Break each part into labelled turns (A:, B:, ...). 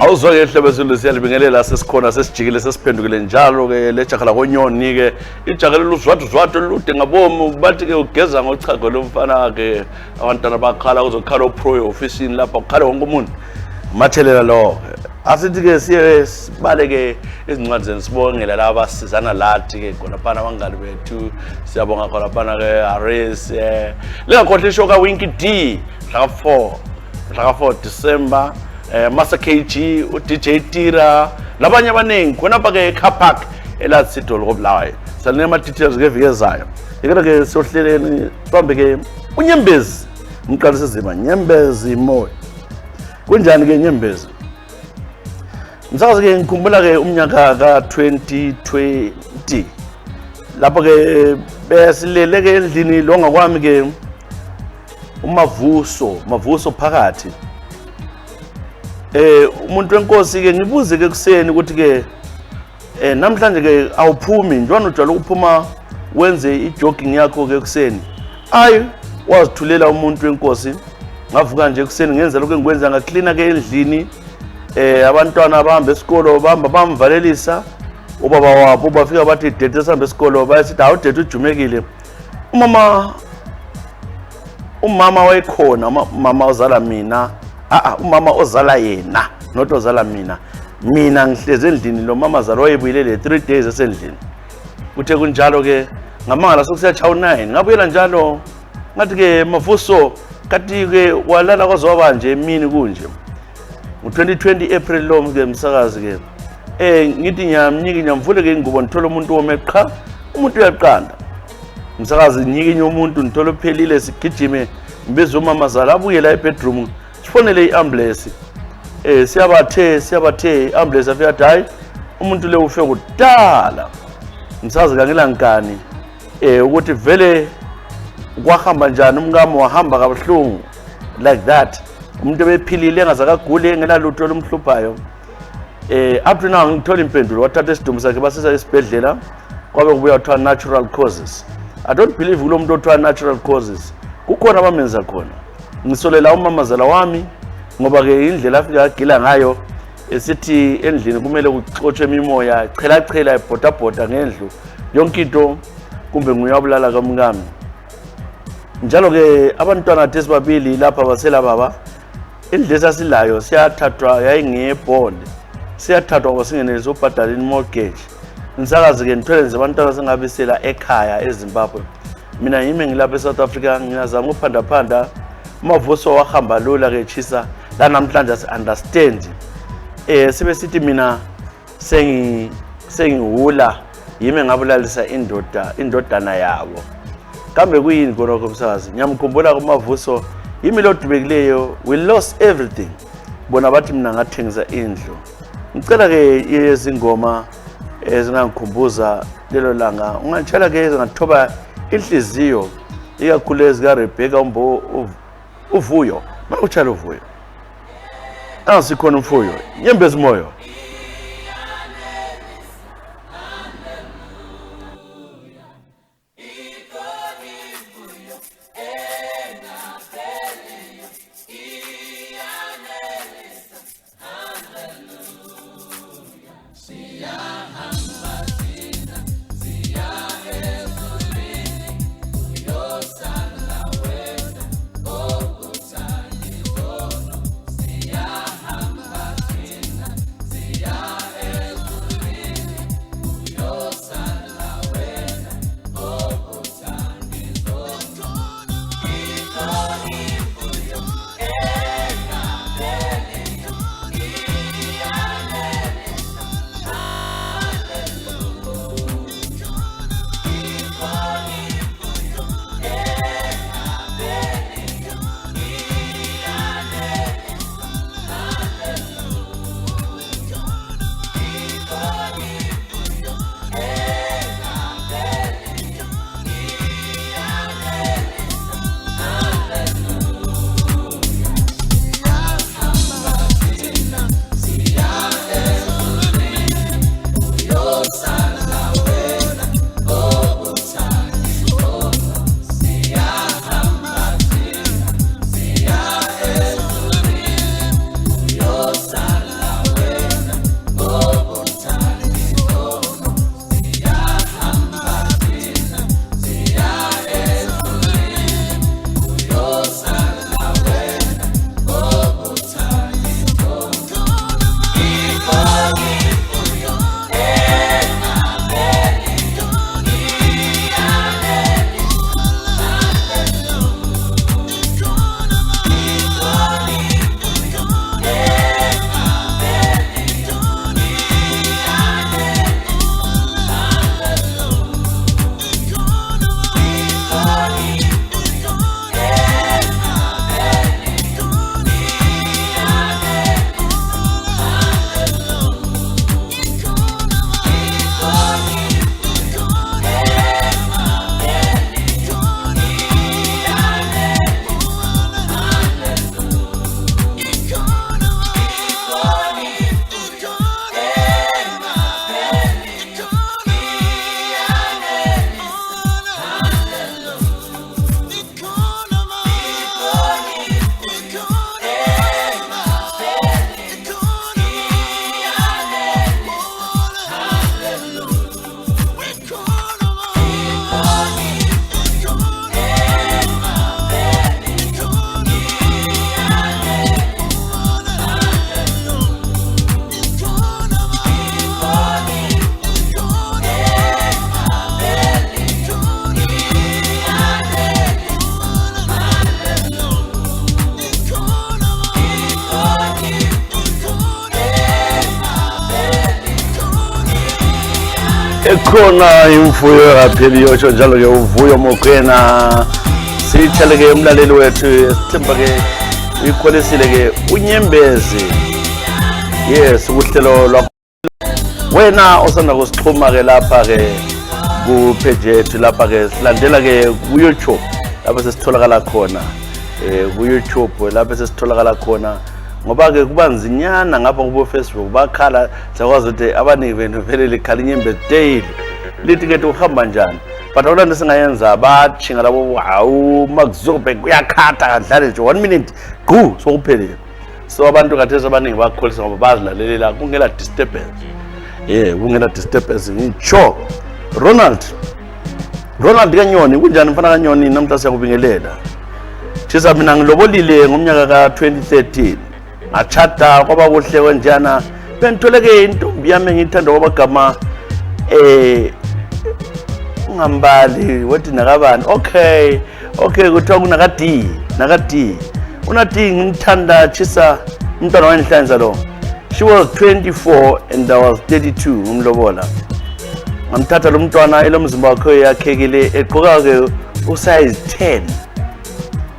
A: Awuzwa ke hlebe silisiya libingelela sesikhona sesijikile sesiphendukile njalo ke lejaga la konyoni ke ijaga leluzwathuzwathu lude ngabomu bathi ke ugeza ngochago lomfana ke abantwana bakhala uzokhala upro officeini lapha ukhala wonke umuntu mathelela lo asithi ke siye sibale ke izincwadi zenisibongela laba basizana lathi ke khona phana abangani bethu siyabonga khona phana ke Aris lengakhohle ishow ka Winky D mhla ka 4 December Master KG uDJ Tira labanye abaningi khona pha ke car park elasidolo kobulawayo sanene ama details ke vike ezayo yikho ke sohleleni phambi ke unyembezi umqalisa izima nyembezi moya kunjani ke nyembezi msakazi ke ngikhumbula ke umnyaka ka 2020 lapho ke besilele ke endlini longa kwami ke mavuso phakathi umuntu wenkosi ke ngibuze ke kuseni ukuthi ke namhlanje ke awuphumi njalo ujwayele ukuphuma wenze ijogging yakho ke kuseni ayi wazithulela umuntu wenkosi ngavuka nje kuseni ngenza lokho engikwenza ngacleana ke endlini abantwana abahamba esikolo bamvalelisa ubaba wabo bafika bathi dede sihamba esikolo bayasithi awu dede ujumekile umama wayekhona umama ozala mina umama ozala yena not ozala mina ngihleze endlini lo mama zalo wayebuyile 3 days esendlini kuthe kunjalo ke ngamangala sokusiyachawu 9 ngabuyela njalo ngathi ke mavuso kathi ke walala kwazoba nje emini kunje ngo2020 April lo ke msakazi ke ngithi nyamnyiki nyamvule ke ngubo ngithola umuntu omeqha umuntu uyaqanda msakazi nyikinye umuntu ngithola uphelile sigijime mbezo mama zala abuye la ebedroom sifonele iambulance siyabathe ambulance afika die umuntu le ufike kudala msazi kangela ngani ukuthi vele kwahamba njani umngamo wahamba kabuhlungu like that umuntu ebephilile engazakagule engenalutho lomhluphayo up to now ngithola impendulo wathatha isidumbu sakhe basisa esibhedlela kwabe kubuya kuthiwa natural causes. I don't believe kulo muntu othiwa natural causes kukhona abamenza khona ngisolela umamazala wami ngoba ke indlela afika agila ngayo esithi endlini kumele kuxotshe imimoya chela ibhota ngendlu yonke into kumbe nguyabulala kamngami njalo ke abantwana tesibabili lapha basela baba indlela silayo siyathathwa yayingebond siyathathwa kwasingenelisa ubhadala mortgage nisakazi ke nithole nje abantwana singabisela ekhaya eZimbabwe mina yimi ngilapha eSouth Africa ngiyazama ukuphanda mavuso wahamba lula ke Tshisa la namhlanje si understand sibe sithi mina sengihula yimi ngabulalisa indodana yabo kambe kuyini konke umsakazi ngiyamkhumbula kumavuso yimi lo dubekileyo we lost everything bona bathi mina ngathengisa indlu ngicela ke yezingoma ezingangikhumbuza lelo langa ungantshela ke ezingathoba inhliziyo ikakhulu ezika Rebecca uvuyo mawutshala uvuyo asikhona umfuyo nyembezi moyo ekhona imfuyo yapheliyo njalo ke uvuyo mokwena sithele ke umlaleli wethu sithemba ke uyikholisile ke unyembezi yes uhlelo lwakho wena osanda kusixhuma ke lapha ke ku page yethu lapha ke silandela ke ku YouTube lapha sesitholakala khona ku YouTube lapha sesitholakala khona ngoba ke kuba nzinyana ngapha ku Facebook bakhala sakwazi ukuthi abaningi benu vele likhala inyembezi daily lithi ke uhamba njani but awulanda singayenza bathinga labo hawu makuzobe kuyakhatha kadlale nje 1 minute gu sokuphelile so abantu kathesa abaningi bakholisa ngoba bazilalelela kungela disturbance kungela disturbance ngisho Ronald kanyoni kunjani mfana kanyoni namhla siyakubingelela Tshisa mina ngilobolile ngomnyaka ka 2013 achata kwaba kuhle kanjana bentoleke intombi yami ngithanda kwabagama ngambali wathi nakabani okay kuthiwa nakadi unati ngimthanda Tshisa umntwana wanhlanza lo she was 24 and I was 32 ngumlobola ngamthatha lo mntwana elomzimba wakhe yakhekile egqoka ke usize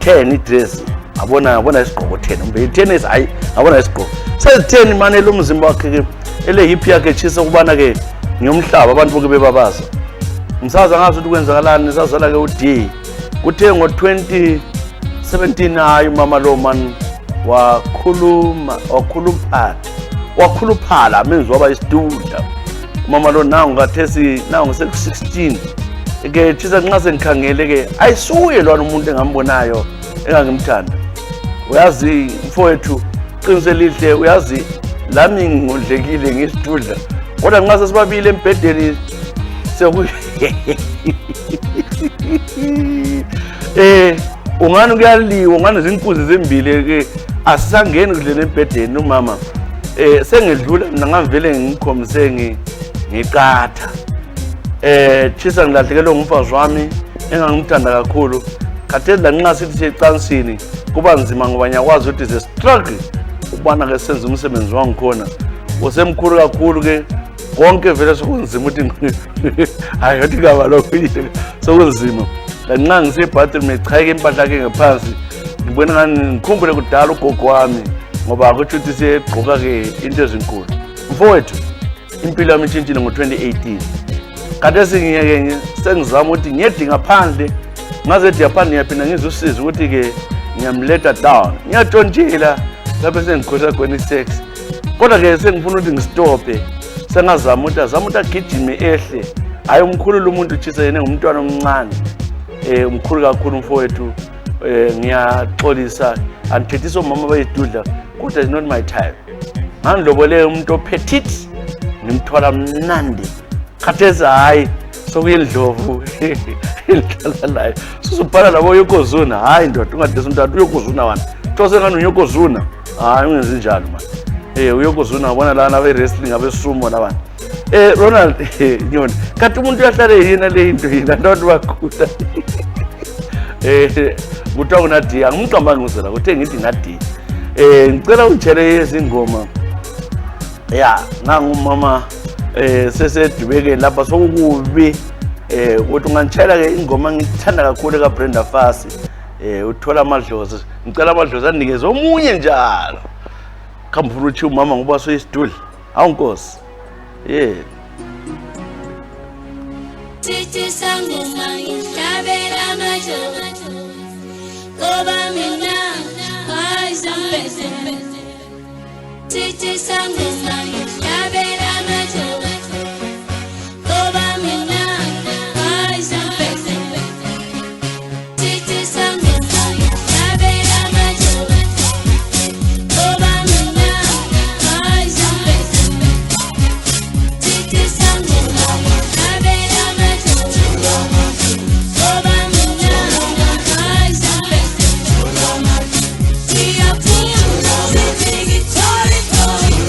A: 10 idress abona isigqoko 10 umbe 10 is hayi abona isigqoko size 10 manje elomzimba wakhe ke ele hip yakhe Tshisa kubana ke ngiyomhlaba abantu boke bebabaza umsaza ngazi ukuthi kwenzakalani sazala ke uD kuthe ngo 2017 hayi mama lo man wakhuluphala amenzi waba isidudla mama lo nangu ngathesi nangu ngisek16 ke Tshisa nxa sengikhangele ke ayisuye lwana umuntu engambonayo engangimthanda uyazi mfowethu qiniselihle uyazi lami ngondlekile ngisidudla kodwa nxa sesibabile embhedeni seku ungani kuyaliwa ungani zinkuzi zembili ke asisangeni kudlela embhedeni umama sengedlula mina ngavele ngikhomise ngiqatha Tshisa ngilahlekelwe ngumfazi wami engangimthanda kakhulu khathesi la nxa sithi ecansini kuba nzima ngoba ngiyakwazi ukuthi ze struggle ubana ke senze umsebenzi wangu khona usemkhulu kakhulu ke konke vele sokunzima ukuthi hayi yathi kaba lokho sokunzima lanxa ngisebhathini mechayeke impahla ke ngaphansi ngibona ngani ngikhumbule kudala ugogo wami ngoba akuthi uthi segqoka ke into ezinkulu mfowethu impilo yami itshintshile ngo2018 kade sengiyeke sengizama ukuthi ngiyedinga phandle ngaze eJapan ngiyaphinda ngizosiza ukuthi ke ngiyamletha down ngiyatshontshela lapho sengikhosa khona isex kodwa ke sengifuna ukuthi ngistophe sengazama ukuthi agijime ehle hayi umkhulu umuntu Tshisa yena ngumntwana omncane umkhulu kakhulu mfowethu ngiyaxolisa andithethisa omama bayidudla kodwa is not my type ngandlobole umuntu opetite ngimthola mnandi khathesi hayi sokuyindlovu idlala layo sizobhala labo yokozuna hayi ndoda ungadesa umntwana uyokozuna wena those ngani uyokozuna hayi ungenzi njalo manje uyokozuna wabona lana abe wrestling abe sumo labantu Ronald nyoni kathi umuntu uyahlala yena le into yena abantu bakhula kuthiwa kunadi angimqamba ngizela kuthe ngithi ngadi ngicela ungitshele izingoma ya ngangumama sesedubeke lapha sokukubi ukuthi ungangitshela ke ingoma ngithanda kakhulu ka Brenda Fassie uthola amadlozi ngicela amadlozi anikeze omunye njalo khambula uthi umama ngoba soyisidudla awunkosi
B: Titi sangoma ngihlabela amajola ngoba mina ayizambeze Titi sangoma ngihlabela amajola ngoba mina ayizambeze Titi sangoma ngihlabela amajola ngoba mina ayizambeze Titi sangoma ngihlabela amajola ngoba mina ayizambeze Tia pula, sitigi tori tori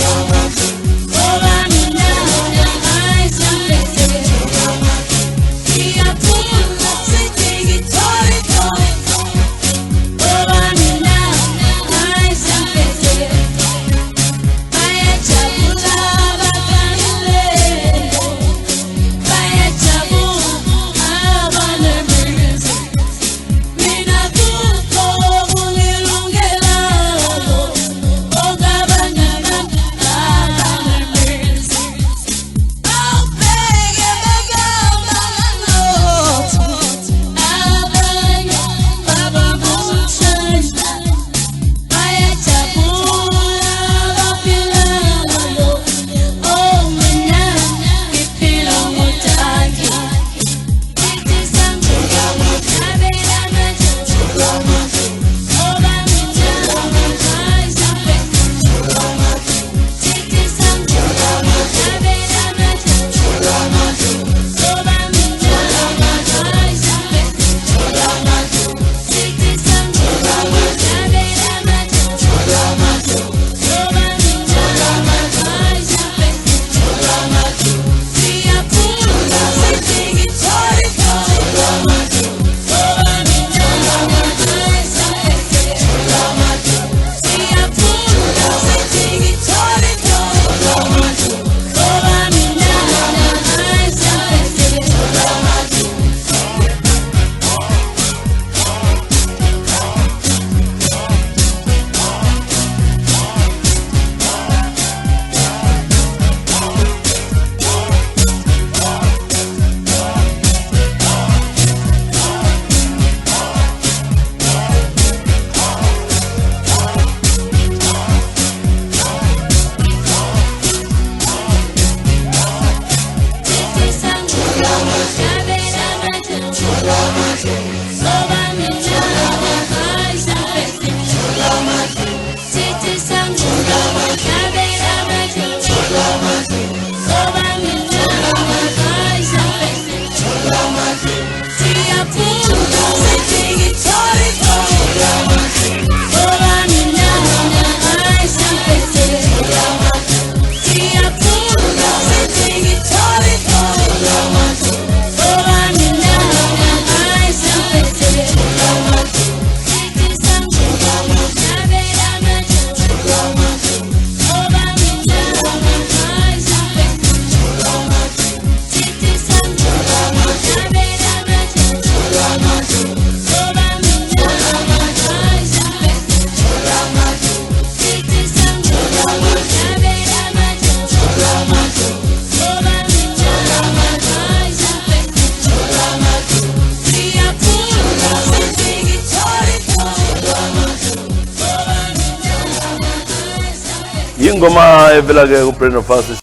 A: ingoma evela ke ku-Brand of Us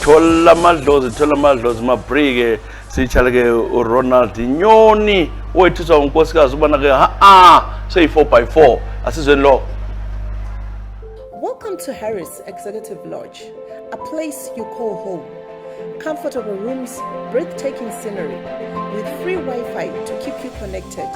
A: thola amadlozi mabrike siyitshala ke uRonald Nyoni oyithiswa unkosikazi ubona ke seyi-4x4 asizweni lo.
C: Welcome to Harris Executive Lodge, a place you call home. Comfortable rooms, breathtaking scenery, with free Wi-Fi to keep you connected.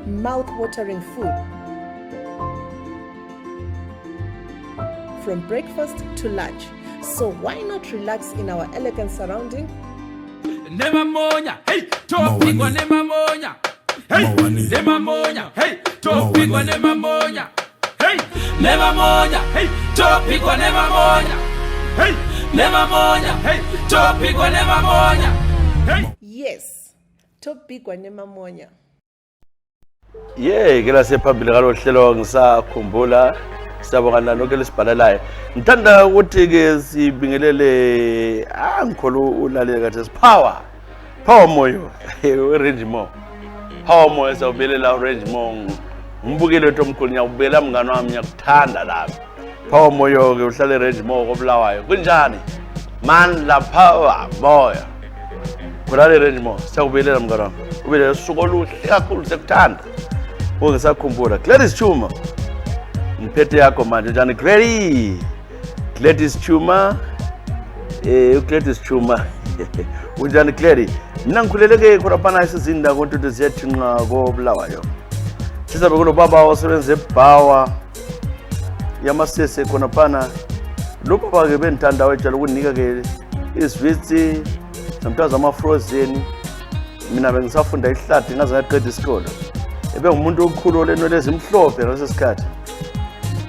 C: Mouth-watering food. From breakfast to lunch. So why not relax in our elegant surrounding?
D: Nema monya, hey, topigwa nema monya. Hey, nema monya, hey, topigwa nema monya. Hey, nema monya, hey, topigwa nema monya. Hey, nema monya, hey, topigwa nema monya. Hey.
C: Yes, topigwa nema monya.
A: Ke la sephambili ngalo hlelo ngisakhumbula siyabonga nalo ke lesibhalalayo. Ngithanda ukuthi ke sibingelele angikholo ulalele kathi power moyo range mo. Power moyo sawubelela range mo. Ngibukele ukuthi omkhulu ngiyabukela mngani wami ngiyakuthanda lapha. Power moyo ke uhlale range mo kobulawayo. Kunjani? Man la power moyo. Khulale range mo siyawubelela mngani wami. Ubele usuku oluhle kakhulu sekuthanda. Ngisakhumbula Gladys Chuma mphethe yakho manje njani Gladys Chuma Gladys Chuma unjani Gladys mina ngikhuleleke khona phana isizini la konto ziyathinqa kobulawayo sizabe kulo baba osebenza eBhawa yamasese khona phana lo baba ke benithanda wejala ukunika ke isivitsi sometimes ama frozen mina bengisafunda ihladi ngaze ngaqeda isikole ebe umuntu okhulu leno lezimhlophe ngaleso sikhathi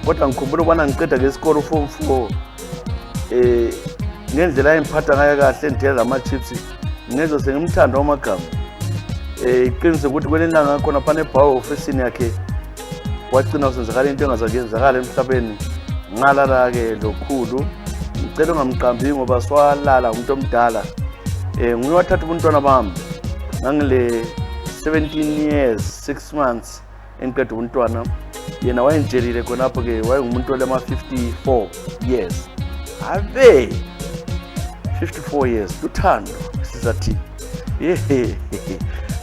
A: kodwa ngikhumbula ukubana ngiqeda ke isikole form 4 ngendlela engiphatha ngayo kahle ndiyela ama chips ngezo sengimthanda omagama iqinise ukuthi kwenelanga khona phana eBhawa ofisini yakhe wagcina usenzakala into engazakenzakala emhlabeni ngalala ke lokhulu ngicela ungamqambi ngoba swalala umuntu omdala nguye wathatha ubuntwana bami ngangile 17 years 6 months engiqeda ubuntwana yena wayenjelile khonapho ke wayengumuntu olema 54 years ave 54 years luthando sizathi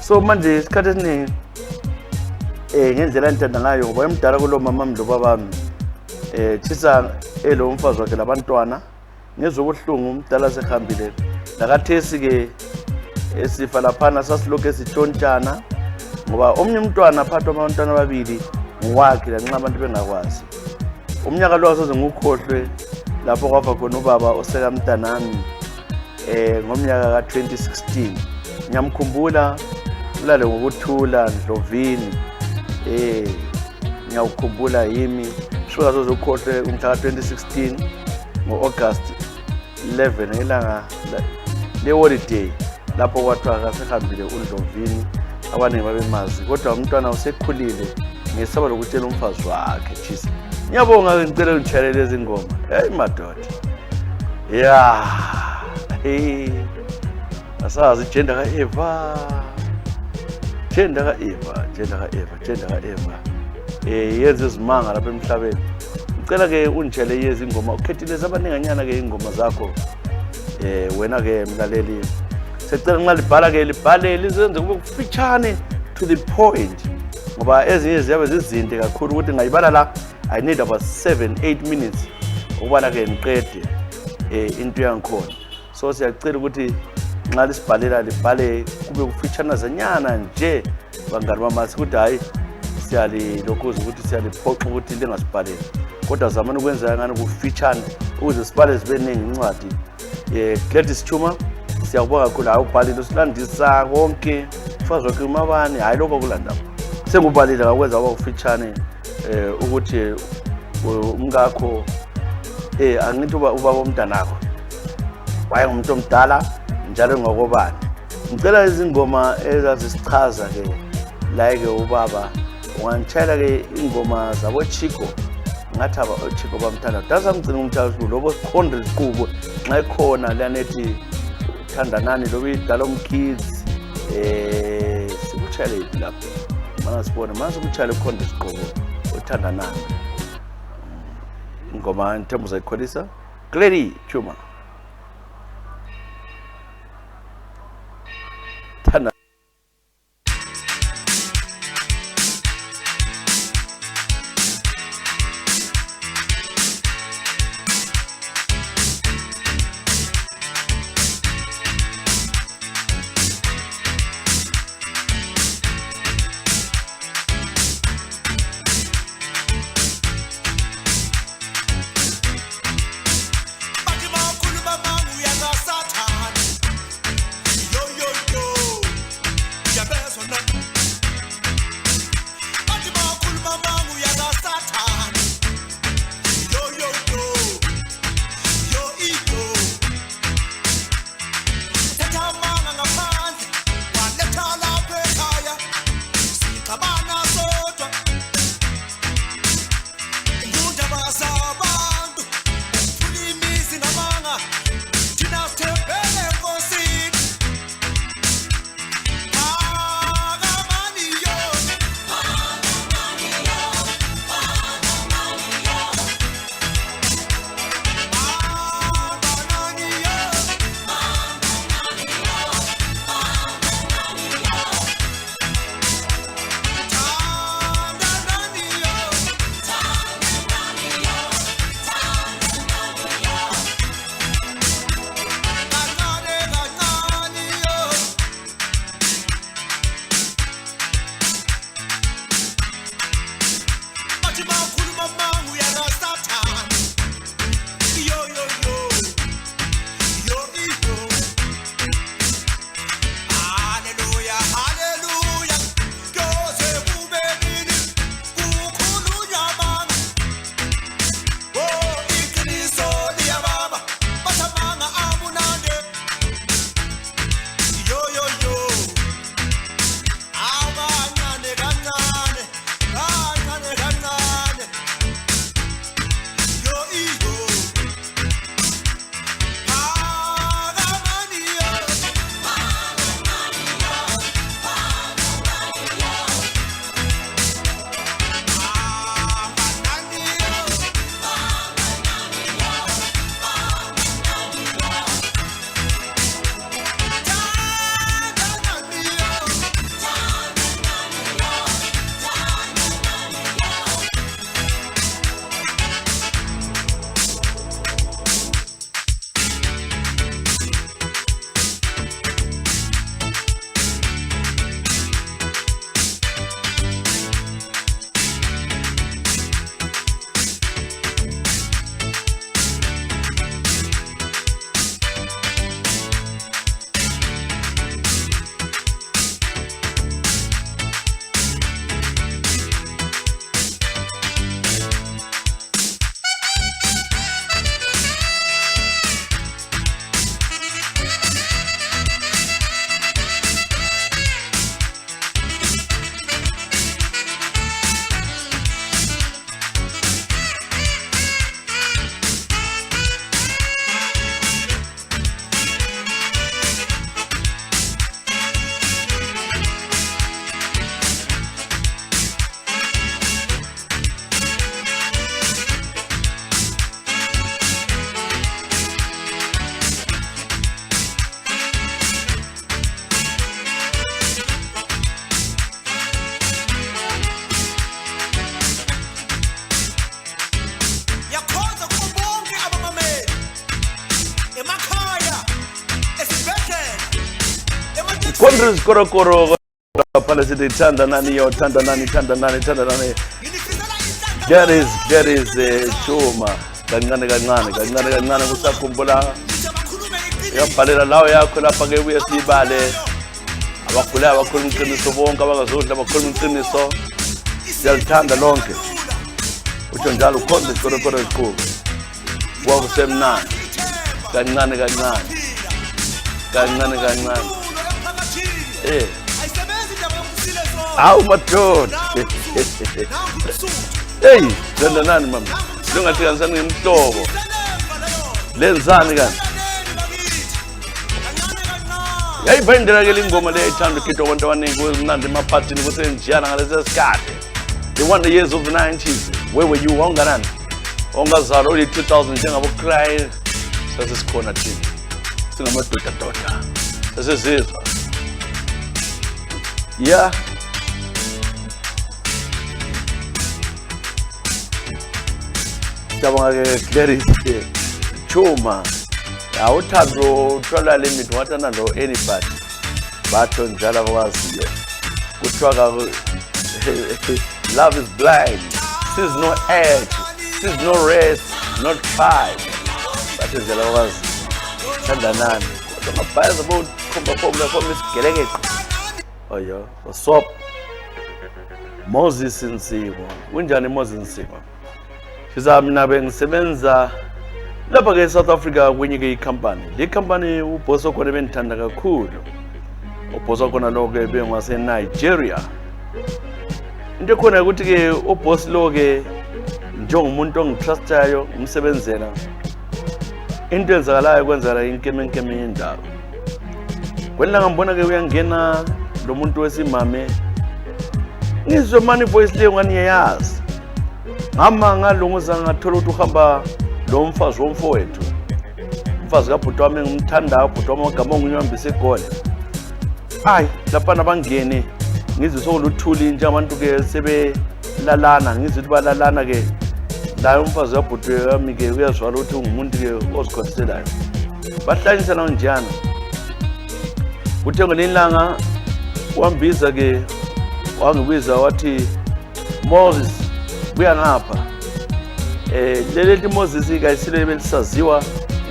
A: so manje isikhathi esiningi ngendlela engithanda ngayo ngoba emdala kulo mama mlo babami Tshisa elo umfazi wakhe labantwana ngezobuhlungu umdala sehambile lakathesi ke esifa laphana sasilokho esitshontshana ngoba omnye umntwana aphathwa abantwana ababili ngwakhe lanxa abantu bengakwazi umnyaka lo asoze ngukhohlwe lapho kwafa khona ubaba oseka mntanami ngomnyaka ka2016 ngiyamkhumbula ulale ngokuthula Ndlovini ngiyawukhumbula yimi shuka asoze ukhohlwe umhla ka2016 ngoAugust 11 ilanga le holiday lapho kwathiwa kasehambile uNdlovini abaningi babemazi kodwa umntwana usekhulile ngesaba lokutshela umfazi wakhe Tshisa. Ngiyabonga ngicela ngitshayele lezi ngoma madoda asazi gender ka-Eva yenze izimanga lapha emhlabeni. Ngicela ke ungitshele yezi ngoma ukhethile zabaninganyana ke ingoma zakho wena ke mlaleli secela nxa libhala ke libhale lizenze kube kufitshane to the point ngoba ezinye ziyabe zizinde kakhulu ukuthi ngayibala la I need about 7-8 minutes ukubana ke ngiqede into yangikhona so siyacela ukuthi nxa lisibhalela libhale kube kufitshana zanyana nje bangani bami ukuthi hayi siyalilokhuza ukuthi siyaliphoxa ukuthi lingasibhaleli kodwa zamani ukwenza ngani kufitshane ukuze sibhale zibe ningi incwadi Gladys Chuma siyabonga kakhulu hayi ubhalile usilandisa konke mfazi wakhe umabani hayi lokho kulanda sengubhalile ngakwenza kwaba kufitshane ukuthi umngakho angithi ubaba omntanakho wayengumuntu omdala njalo ngokobani ngicela izingoma ezazisichaza ke like ubaba ungantshela ke ingoma zabo Chico ngathi aba Chico bamthanda dasa mgcina umthalo lobo sikhonde iziqubo nxa ikhona lanethi thandanani lobo idala umkids sikuchayele yiphi lapho mana sibone manje ukuchayela ukhonde isiqobo uthanda nani ingoma Nthemba uzayikholisa Clery Chuma thanda Kondruz korokoro pale sithi thanda nani yo thanda nani. That is Chuma kancane Ngisakhumbula yabhalela lawo yakho lapha ke uye sibale abakhula abakhuluma iqiniso bonke abangazodla abakhuluma iqiniso siyalithanda lonke utsho njalo ukhonze korokoro iqhubu kwakusemnandi kancane awu madoda hey thanda nani mama lungathikanisani ngemhlobo lenzani kanti yayibhendera ke lingoma le ithanda ukhitwa abantu abaningi kumnandi emaphathini kusenjiyana ngalesi sikhathi the wonder years of the 90s. Where were you? Onganani ongazalwa uli 2000 njengabo cry sasesikhona thina singamadoda sasezizwa yeah. Cabanga ke Clarice Chuma awuthando uthola limit wathanda lo anybody batho njalo akwaziyo kuthiwa ka love is blind, sees no edge, sees no rest, not fight. Batho njalo akwazi thanda nani kodwa mabhaza bo khomba for misigeleke oyo swap Moses Nsimo kunjani Moses Nsimo Tshisa mina bengisebenza lapha ke South Africa kwenye ke company. Le company uboss wakhona bendithanda kakhulu. Uboss wakhona lo ke bengwase Nigeria. Into khona ukuthi ke uboss lo ke njengomuntu ongitrustayo umsebenzela. Into enzakalayo kwenzala inkeme yendawo. Kwela ngambona ke uyangena lo muntu wesimame. Ngizwe money voice le ngani yazi. Ngama ngalunguza ngathola ukuthi uhamba lo mfazi womfowethu umfazi kabhuti wami ngimthanda ubhuti wami ogama ongunyambisa egole hayi lapha nabangene ngizwe sokuluthuli nje abantu ke sebelalana ngizwe ukuthi balalana ke la umfazi kabhuti wami ke uyazwala ukuthi ungumuntu ke ozikhoselayo bahlanyisa nawo njana uthe ngelilanga wambiza ke wangibiza wathi Moses buya ngapha leli Moses ikayisile belisaziwa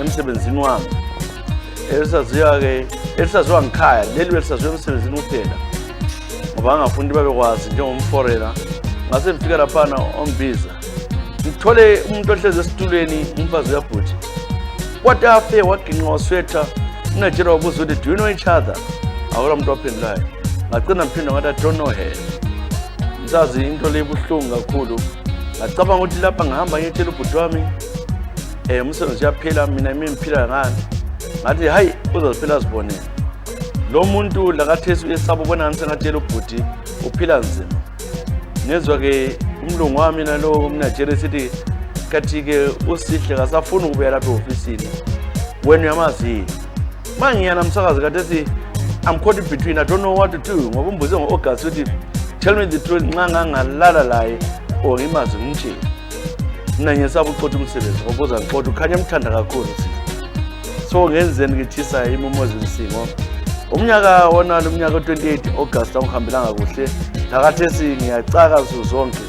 A: emsebenzini wami elisaziwa ke elisaziwa ngikhaya leli belisaziwa emsebenzini kuphela ngoba ngafundi babekwazi njengomforela ngase ngifika lapha na ombiza ngithole umuntu ohleze esitulweni umfazi kabhuti what after waginqa waswetha unajela wabuza ukuthi do you know each other awula umuntu ophendulayo ngagcina ngiphinda ngathi I don't know her ngisazi into lebuhlungu kakhulu ngacabanga ukuthi lapha ngihamba ngiyetshela ubhuti wami umsebenzi uyaphela mina ngiphila ngani ngathi hayi uzophela sibonene lo muntu lakathesi uyesaba ubona ngani sengatshela ubhuti uphila nzima ngezwe ke umlungu wami nalo umNigeria sithi kathi ke usihle kasafuna ukubuya lapha ofisini wena uyamazi mangiya namsakazi kathi I'm caught in between, I don't know what to do ngoba umbuze ngoAugust uthi tell me the truth nxa ngangalala laye or imazi ngitshela mina ngiyesaba uqotha umsebenzi ngoba ngixotha ukhanya emthanda kakhulu so ngenzeni ke Tshisa imomozi Nsimo umnyaka wona lo mnyaka 28 August angihambelanga kuhle phakathi ngiyacaka zonke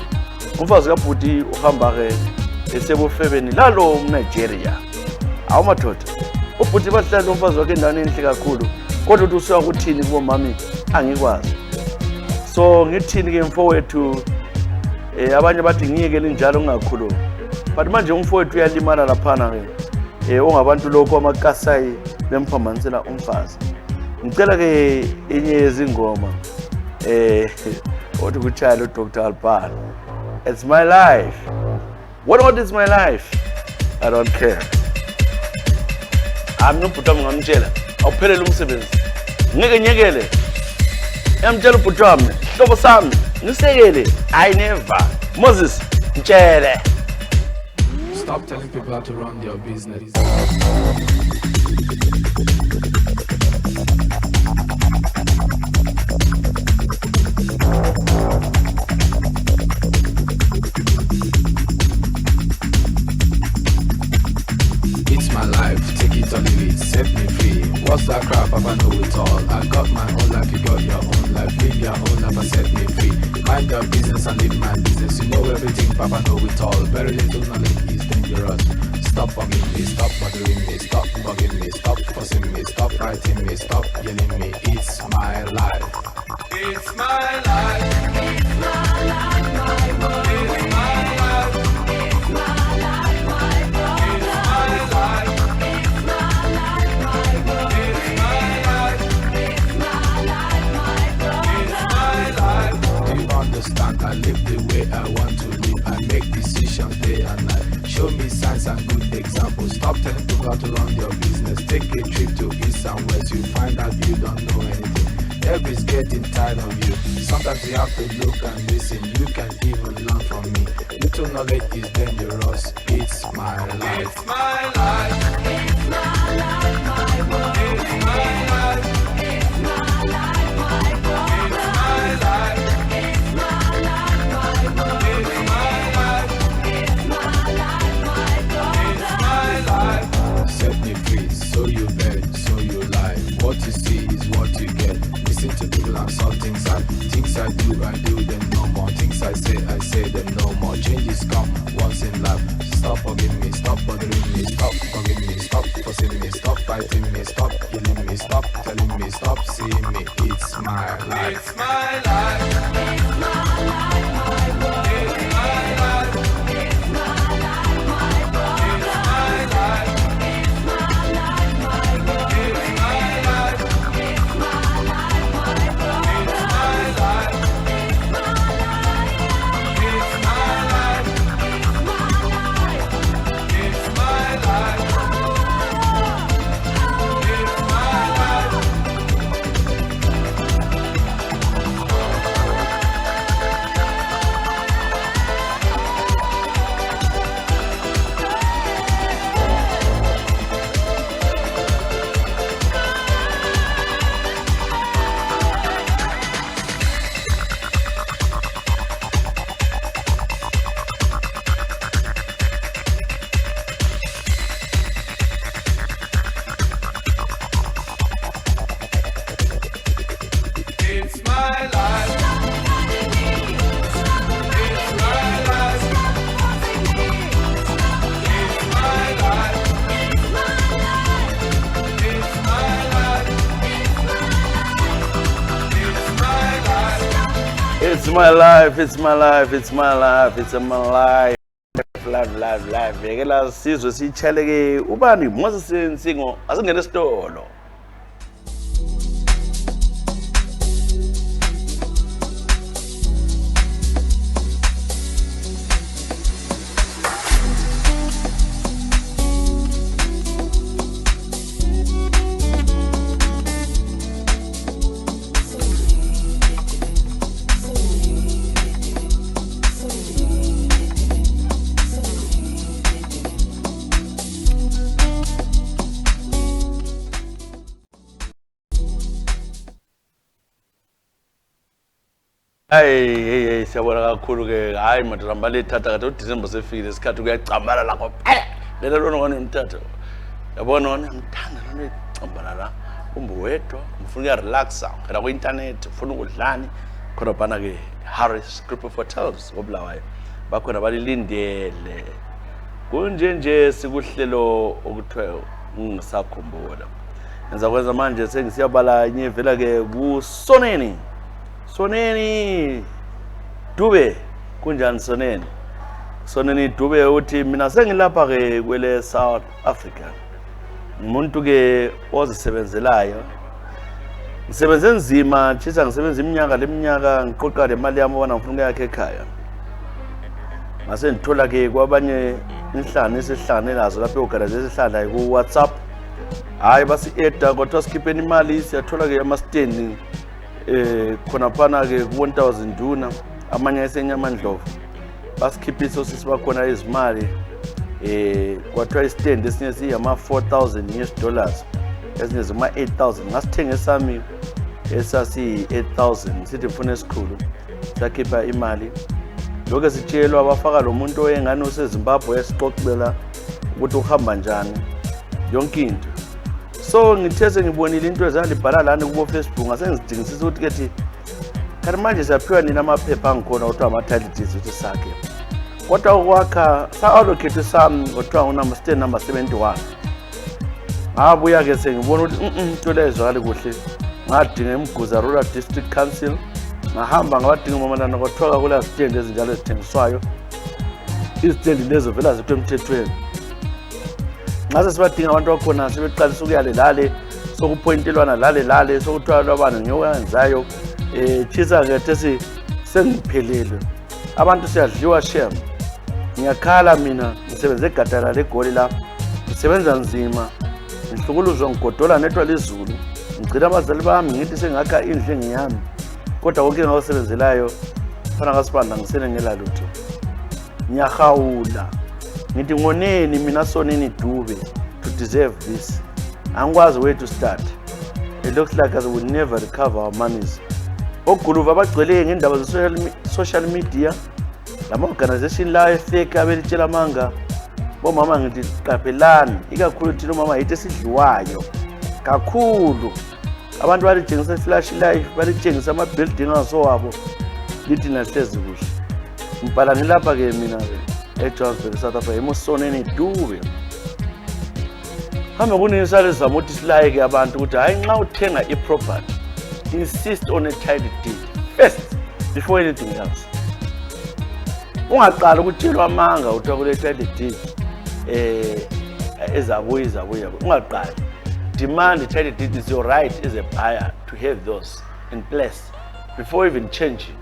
A: umfazi kabhuti uhamba ke esebufebeni lalo umNigeria awumathoda ubhuti bahlala umfazi wakhe endaweni enhle kakhulu kodwa uthi usuka kuthini kubo mami angikwazi so ngithini ke mfowethu abanye bathi ngiyekele njalo ngingakhuluma but manje umfowethu uyalimala laphana ke ongabantu lokho amakasai bemphambanisela umfazi ngicela ke inye yezingoma othi kuchayela uDr Albano it's my life what is my life I don't care I'm no bhuti wami ngamtshela awuphelele umsebenzi ngeke nyekele yamtshela ubhuti wami hlobo sami nisekele I never Moses mtshele
D: Stop telling people how to run their business. It's my life, take it or leave it, set me free. What's that crap? I know it all. I got my own life, you got your own life. Live your own life and set me free. Mind your business and live my business. You know everything, Papa know it all. Very little knowledge is dangerous. Stop bugging me, stop bothering me, stop bugging me, stop fussing me, stop fighting me, stop yelling me. It's my life. It's my life. It's my life, my boy. It's my life. It's my life, my boy. It's my life. It's my life, my boy. It's my life. It's my life, my boy. It's my life. Do you understand? I live the way I want to live. I make decisions day and night. Show me signs and good examples. Stop telling people how to run your business. Take a trip to east and west. You find out you don't
E: Life is getting tired of you. Sometimes you have to look and listen. You can even learn from me. Little knowledge is dangerous. It's my life.
D: It's my life. It's my life, my world. It's my life. It's my life, my world. It's my life. It's my life, my world. It's my life. It's my life, my world. It's my life.
E: Set me free, so you bet, so you lie. What you see is what you get. Listen to people and saw things I do them no more. Things I say them no more. Changes come once in life. Stop forgiving me, stop bothering me, stop forgiving me, stop forcing me, stop fighting me, stop killing me, stop telling me, stop seeing me. It's my life.
D: It's my life. It's my life, my world. It's my life. It's my life, my world. It's my life. It's my life, my world. It's my life. It's my life, my world. It's my life. It's my life. It's my life. It's my life. It's my life. It's my life. It's my life. It's my life. It's my life. It's my life.
A: It's my life, it's my life, it's my life, it's my life. Life. Yekela sizwe sichaleke ubani Moses Nsingo asingene esitolo. Hey, siyabona kakhulu ke hayi madramba lethatha kade uDecember sefikile isikhathi kuyacambala lakho lela lona ngone umthatha yabona wona ngithanda lona icambala la umbe wedwa ufuna ukurelaxa ngena ku internet ufuna ukudlani khona bana ke Harris Group of Hotels obulawayo bakhona balilindele kunje sikuhlelo okuthiwa Ngisakhumbula enza kwenza manje sengisiyabala inyevela ke Soneni Dube kunjani Soneni Dube uthi mina sengilapha ke kwele South Africa umuntu ke ozisebenzelayo ngisebenze nzima Tshisa ngisebenza leminyaka ngiqoqa le mali yami ubona ngifuna yakhe ekhaya ngase ngithola ke kwabanye inhlane esihlane lazo lapha eorganize esihlala ku WhatsApp hayi basi edda kodwa sikhipeni imali siyathola ke ama stand khona phana ke 1000 duna amanye esenyama ndlovu basikhiphisa sisibakhona izimali kwathiwa istand esinye siyama $4,000 ezinye zima 8,000 ngasithenga sami esasi 8,000 sithi mfuna esikhulu sakhipha imali lokho sitshelwa abafaka lo muntu oyengane useZimbabwe esiqoqbela ukuthi uhamba njani yonke into so ngithese ngibonile into ezalibhala lana kubo Facebook ngase ngizidingisisa ukuthi kethi kanti manje siyaphiwa nina amaphepha angikhona ukuthi ama-title deeds ukuthi sakhe kodwa ukwakha sa-allocate sami kuthiwa unumber stand number 71 ngabuya ke sengibona ukuthi into lezwakale kuhle ngadinga eMguza Rural District Council ngahamba ngabadinga umamanana kwathiwa kula stand ezinjalo ezithengiswayo izitendi lezo vela zithu emthethweni ngase sibadinga abantu bakhona sebeqalisa ukuyale lale sokuphointelwana lale sokuthiwa lwabana ngiyowenzayo Tshisa ke sengiphelele abantu siyadliwa shem ngiyakhala mina ngisebenza egadala legoli la ngisebenza nzima ngihlukuluzwa ngigodola nethwa lezulu ngicela abazali bami ngithi sengakha indlu engiyami kodwa konke engawusebenzelayo fana kaSibanda ngisele ngela lutho ngiyahawula ngithi ngoneni mina sonini dube to deserve this angikwazi where to start. It looks like as we will never recover our monies. Oguluva abagcwele ngendaba social media lama organization la efake abelitshela manga bomama ngithi qaphelani ikakhulu thina mama yithi esidliwayo kakhulu abantu balijengisa flash life balijengisa ama building asowabo lithi nahlezi kuhle ngibhala ngilapha ke mina eJohannesburg South Africa emosoneni dube hamba kunisale zamothi silike abantu ukuthi hayi nxa uthenga iproperty insist on a title deed first before anything else. Ungaqala ukutshelwa amanga uthiwa kule title deed ezabuya ungaqala. Demand the title deed is your right as a buyer to have those in place before even changing.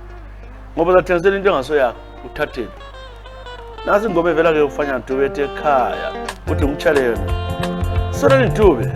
A: Ngoba zathengisela into engaso yakho uthathele. Nasi ngoba evela ke ufanya Dube ekhaya uthi ngitshale yona. Sona Dube.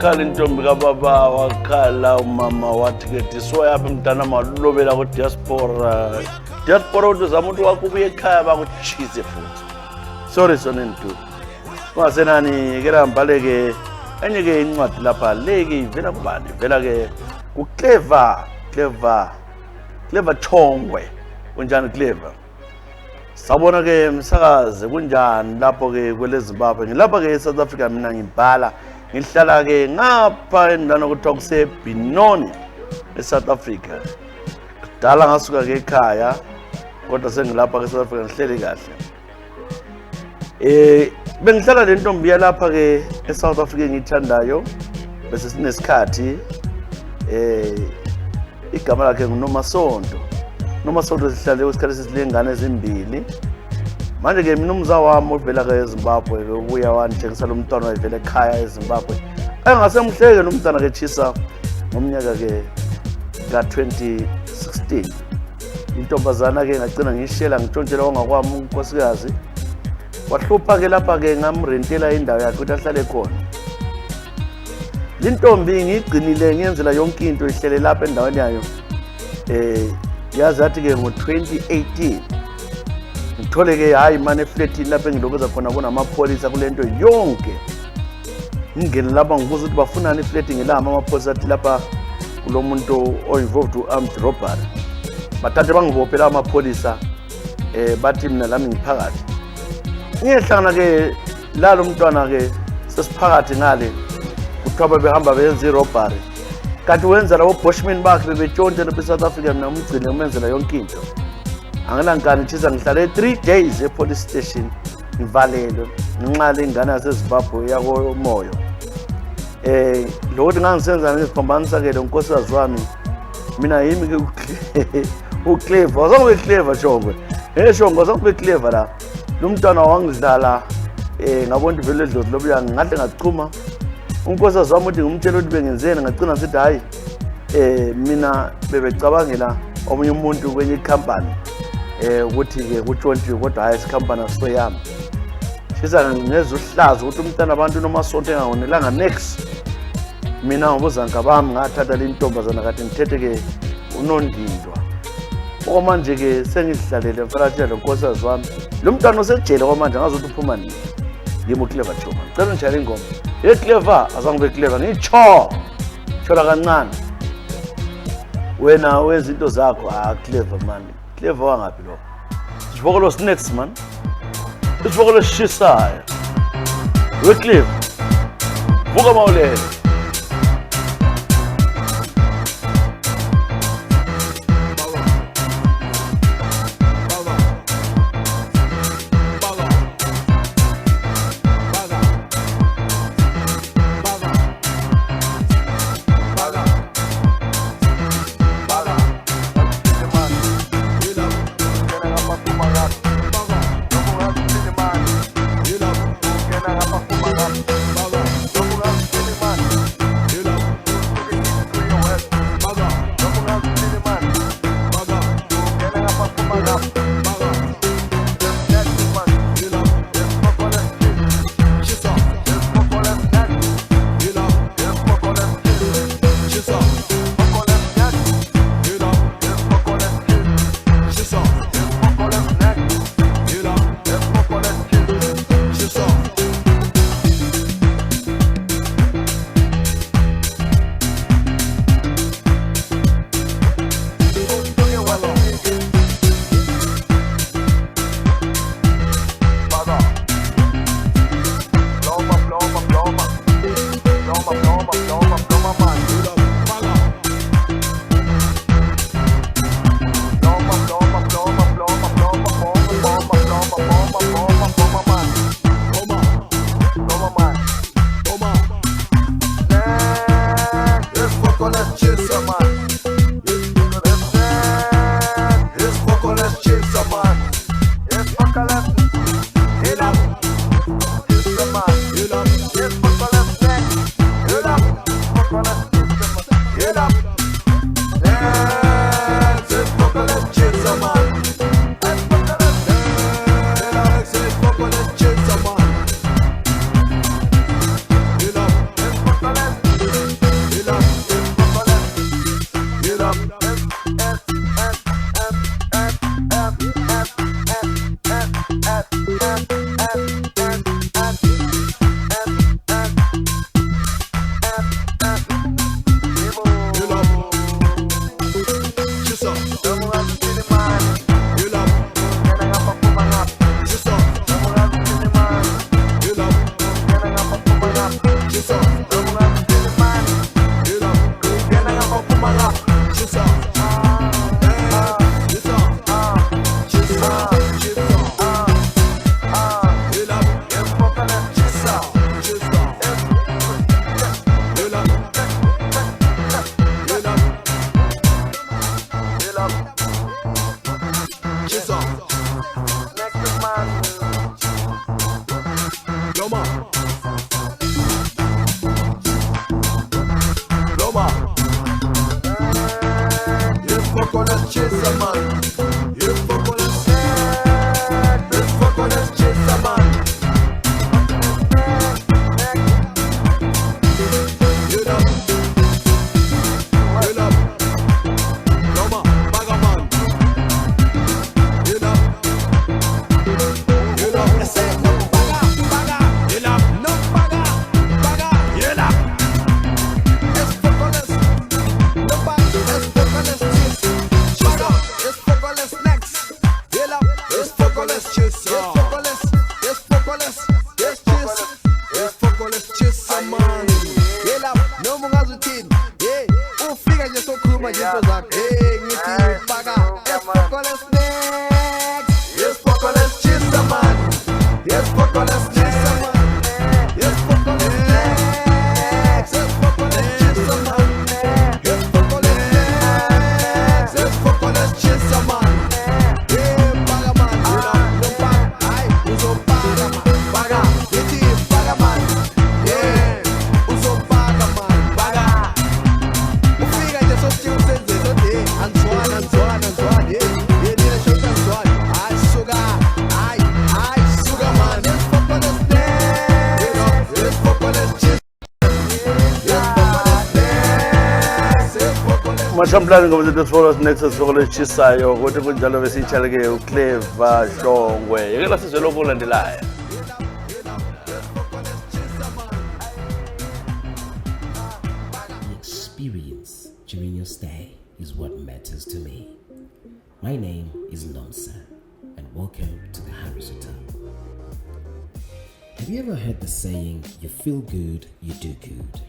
A: wakhala intombi kababa wakhala umama wathi ke diswaya apha mntana malobela ku diaspora uthi zama uthi wakubuye ekhaya bakutshise futhi sorry sonentu ungasenani ke lambale ke enye ke incwadi lapha leke ivela kubani ivela ke Clever Chongwe. Unjani Clever? Sabona ke msakaze kunjani lapho ke kwele Zimbabwe. Ngilapha ke eSouth Africa mina ngibhala. Ngihlala ke ngapha endana kuthiwa kuseBinoni eSouth Africa. Kudala ngasuka ke ekhaya kodwa sengilapha ke eSouth Africa ngihleli kahle. Bengihlala le ntombi yalapha ke eSouth Africa engithandayo bese sinesikhathi igama lakhe nguNomasonto. Nomasonto sihlale isikhathi sesilengane ezimbili. Manje ke mina umza wami ovela ke eZimbabwe ke ubuya wantshengisa lo mntwana wayevela ekhaya eZimbabwe. Engasemhleke nomntana ke Tshisa ngomnyaka ke ka2016. Intombazana ke ngagcina ngishela ngitshontshela ongakwami unkosikazi. Wahlupha ke lapha ke ngamrentela indawo yakhe ukuthi ahlale khona. Lintombi ngigcinile ngiyenzela yonke into ihlele lapha endaweni yayo. Yazi athi ke ngo2018 ngithole ke hayi manje eflatini lapha engilobeza khona kunamapholisa kulento yonke. Ngingene lapha ngibuza ukuthi bafunani eflatini ngelama amapholisa athi lapha kulomuntu o-involved u-armed robbery. Bathathe bangibophe la amapholisa bathi mina lami ngiphakathi. Ngiyehlangana ke lalo mntwana ke sesiphakathi ngale kuthiwa behamba benza i-robbery. Kanti wenza labo Bushmen bakhe bebetshontshe lapha eSouth Africa mina umgcine umenzela yonke into. Angilankani Tshisa ngihlale 3 days epolice station ngivalelwe ngenxa lengane yaseZimbabwe yakomoyo. Lo ukuthi ngangisenza ngiziphambanisa ke lo nkosikazi wami mina yimi ke uClever. Awuzange Clever Shongwe. Shongwe awuzange Clever la. Lo mntwana wangidlala ngabona ivele edlozi lobuya ngahle ngachuma. Unkosikazi wami uthi ngumtshela ukuthi bengenzeni ngagcina sithi hayi mina bebecabangela omunye umuntu kwenye company ukuthi ke kutshontshiwe kodwa hayi isikhampani asoyami. Tshisa ngeza uhlazo ukuthi umntana abantu nomasonto engangonelanga next. Mina ngobuzanka bami ngathatha le ntombazana kade ngithethe ke uNondindwa. Okwamanje ke sengidlalele mfalathela lo nkosikazi wami. Lo mntwana osejele kwamanje ngazothi uphuma nini. Yimo Clever Choma. Ngicela njalo ingoma. Clever azange Clever ngitsho. Thola kancane. Wena wezinto zakho Clever man. Clever wangapi lo? Sivokolo snacks man. Sivokolo Tshisa. Clever. Vuka mawulele.
F: Man. Tshisa. Yes, Tshisa, man. Yela, no mungazuthini. Hey, ufika nje sokhuluma nje into zakho. Hey, ngithi faka. Yes, Tshisa, man. Yes, Tshisa, man. Yes, Tshisa, man. Tshisa, man.
A: Mashamplani ngoba zethu sifolo next sifolo eshisayo ukuthi kunjalo besichaleke uClever Shongwe yekela sizwe lokulandelayo.
G: The experience during your stay is what matters to me. My name is Nomsa and welcome to the Harris Hotel. Have you ever heard the saying, you feel good, you do good?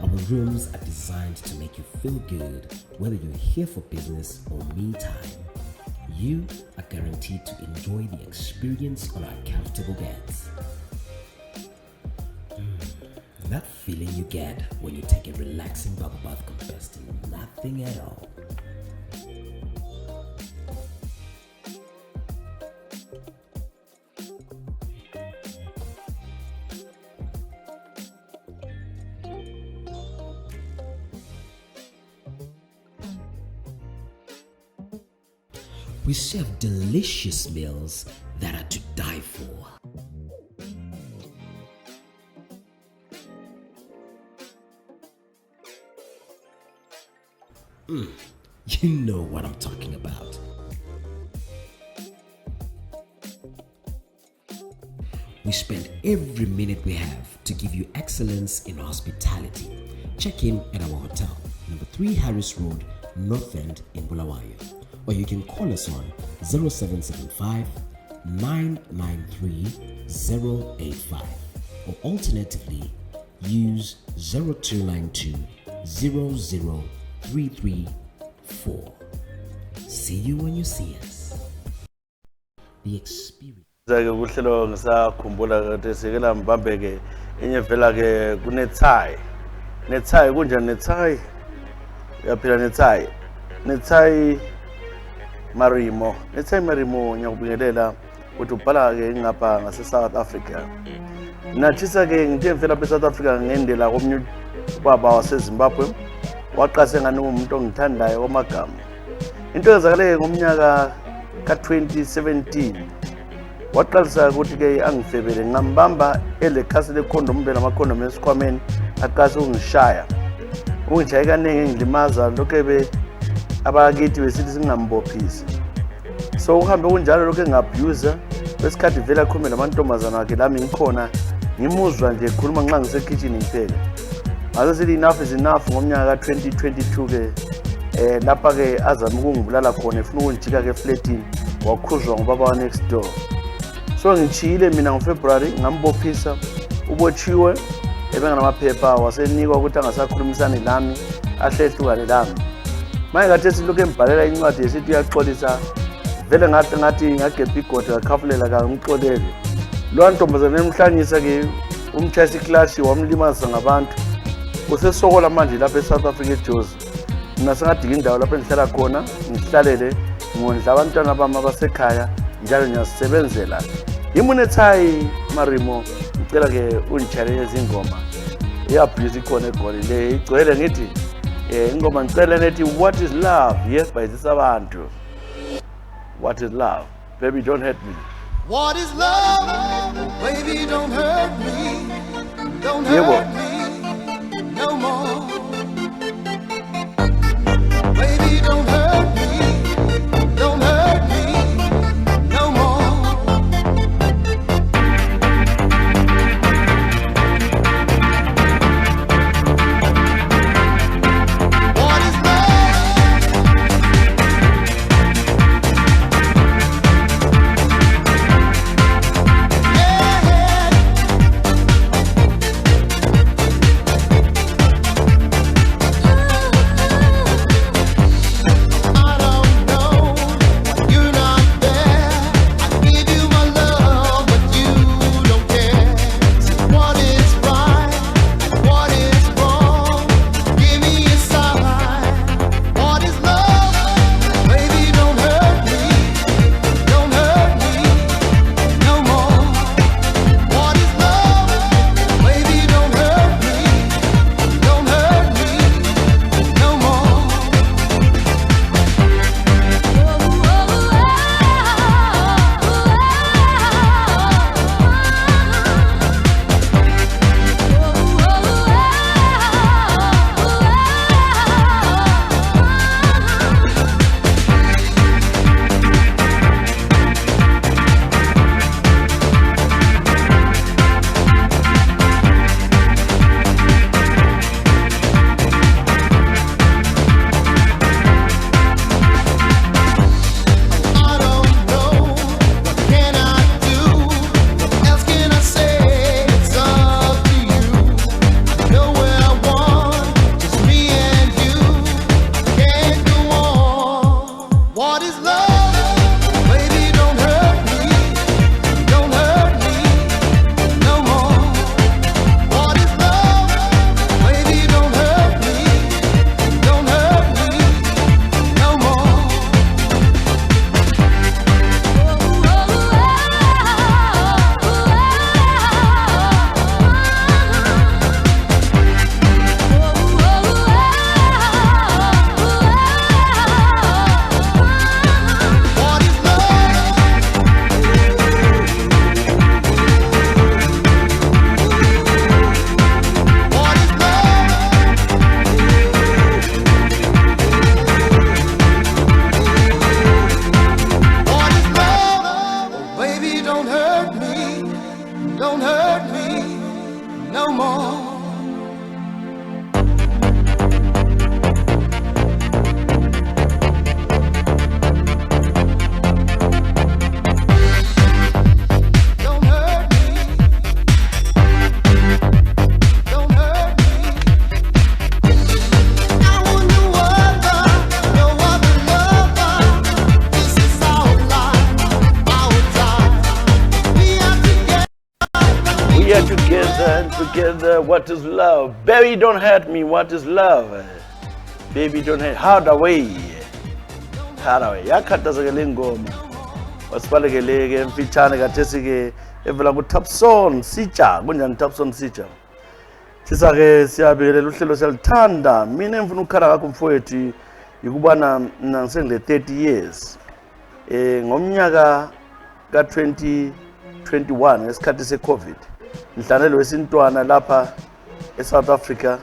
G: Our rooms are designed to make you feel good, whether you're here for business or me time. You are guaranteed to enjoy the experience on our comfortable beds. That feeling you get when you take a relaxing bubble bath compares to nothing at all. We serve delicious meals that are to die for. You know what I'm talking about. We spend every minute we have to give you excellence in hospitality. Check in at our hotel, number 3 Harris Road, North End in Bulawayo. Or you can call us on 0775 993 085. Or alternatively, use 0292 00334. See you when you see us. The experience.
A: Zake kuhlelo ngisakhumbula ukuthi sikela mbambeke enye vela ke kunethai. Nethai kunjani nethai? Uyaphila nethai Marimo. Nethai Marimo ngiyakubingelela ukuthi ubhala ke ngapha ngase South Africa. Tshisa ke ngithe mfela pe South Africa ngendela komnye baba waseZimbabwe. Waqase ngani umuntu ongithandayo omagama. Into ezakale ngomnyaka ka2017 waqalisa ukuthi ke angifebele ngambamba elekhasi lekhondom bela amakhondom esikhwameni aqase ungishaya. Ungishaya kaningi ngilimaza lokebe abakithi besithi singambophisi. So uhambe kunjalo lokho engabuse besikhathi vela khomela amantombazana wakhe lami ngikhona ngimuzwa nje ekhuluma nxa ngise kitchen ngiphela. Ngaze sithi enough is enough ngomnyaka ka2022 ke lapha ke azama ukungibulala khona efuna ukungijika ke flatini wakhuzwa ngobaba wa next door. So ngichile mina ngoFebruary ngambophisa ubotshiwe ebenganamaphepha wasenikwa ukuthi angasakhulumisani lami ahlehlukane lami. Manje ngathi silokho embhalela incwadi esithi uyaxolisa vele ngathi ngagebha igodi ngakhafulela ka ngixolele. Lo ntombazana emhlanyisa ke umchayisa iclash wamlimaza ngabantu. Usesokola manje lapha eSouth Africa eJozi. Mina sengadika indawo lapha engihlala khona ngihlalele ngondla abantwana bami abasekhaya njalo ngiyasebenzela. Imunethai Marimo ngicela ke ungitshayele izingoma. Iyabhizi khona egoli le igcwele ngithi ingoma ngicela nethi what is love? Yes by Sibanda. What is love? Baby don't hurt me.
F: What is love? Baby, don't hurt me. Don't hurt me no more. Baby, don't hurt me. Don't hurt me no more. What is love?
A: learn together what is love. Baby, don't hurt me, what is love? Baby, don't hurt. Hard away. Yakhathazekele ingoma. Wasibalekele-ke mfitshane kathesi-ke evela ku-Topson Sitsha. Kunjani Topson Sitsha? Tshisa-ke siyabingelela uhlelo siyalithanda. Mina engifuna ukukhala ngakho mfowethu yikubana mina ngisengile 30 years. Ngomnyaka ka-2021 ngesikhathi se-COVID ngihlanelwe wesintwana lapha eSouth Africa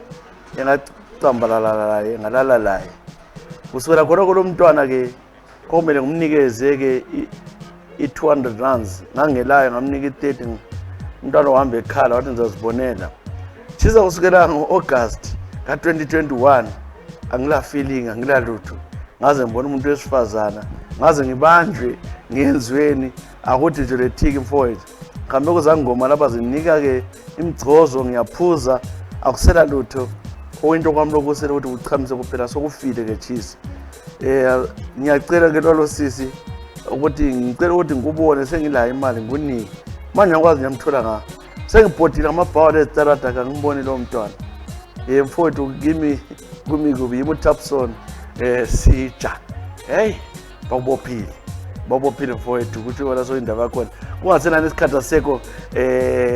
A: engacambalala ngalala laye. Kusukela khona lo mntwana-ke komele ngimnikeze-ke i-200 rands ngangelayo ngamnika i-30 umntwana wahamba ekhala wathi ngizazibonela. Tshisa kusukela ngo-August ka-2021 angila feeling angila lutho ngaze ngibona umuntu wesifazana ngaze ngibanjwe ngiyenziweni akuthi nje lethiki mfowethu ngihambe kuzangoma lapha zinika-ke imigcozo ngiyaphuza akusela lutho oyinto kwami lokusela ukuthi uchamise kuphela sokufile-ke Tshisa. Ngiyacela-ke lolo sisi ukuthi ngicela ukuthi ngikubone sengilayo imali ngikunike manje ngikwazi ngiyamthola ngayo sengibhodile amabhawa lezitarada kangiboni lo mntwana. Mfowethu kimi kubi yimo Topson Sitsha. Hey bakubophile mfowethu ukuthi wena soyindaba yakhona kungasena nesikhathi asekho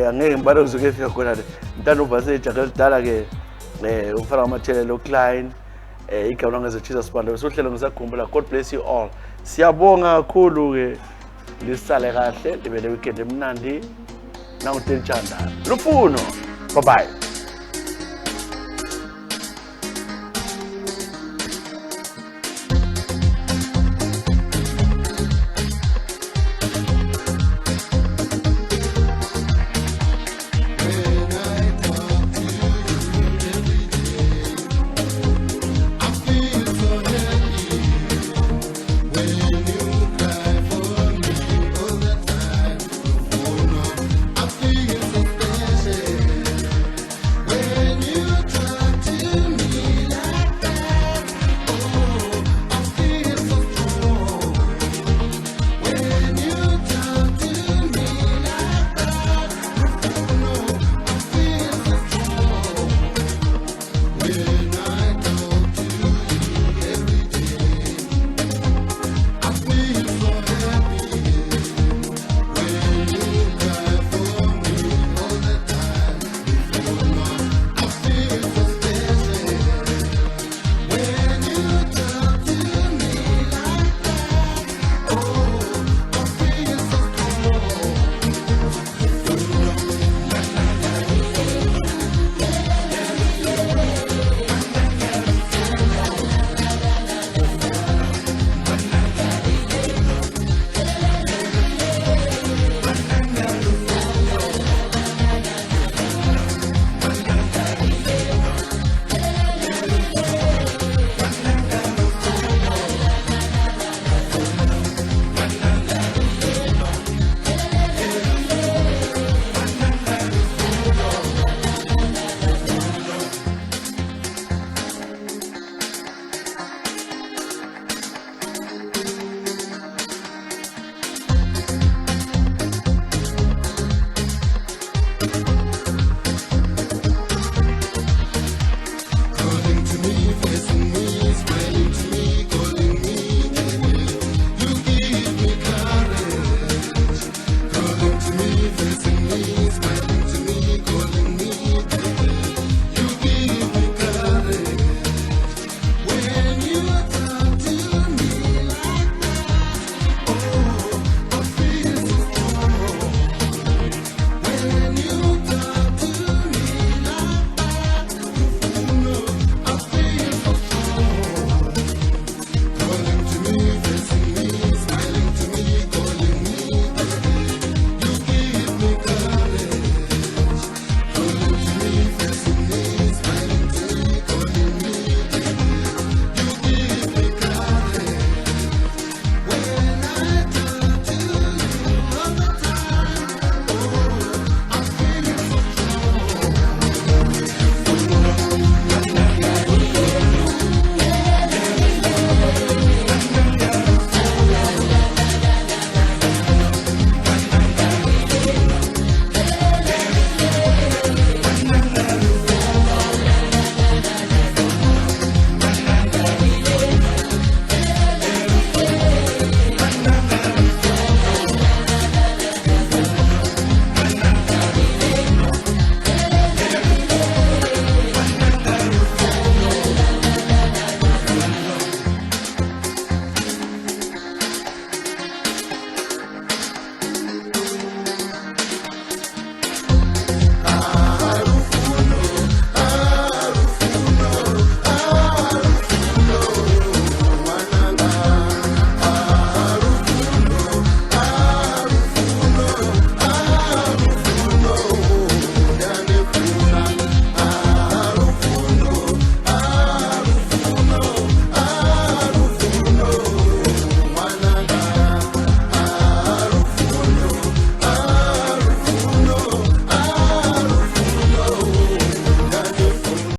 A: angeke ngibale uzoke efika khona le mntana uvase ijaga elidala-ke umfana wamathelelo Klein igama langeze Tshisa Sibanda sohlelo Ngisakhumbula. God bless you all. Siyabonga kakhulu-ke lisale kahle libe le weekend emnandi nangutentshanda lufuno. Bye bye.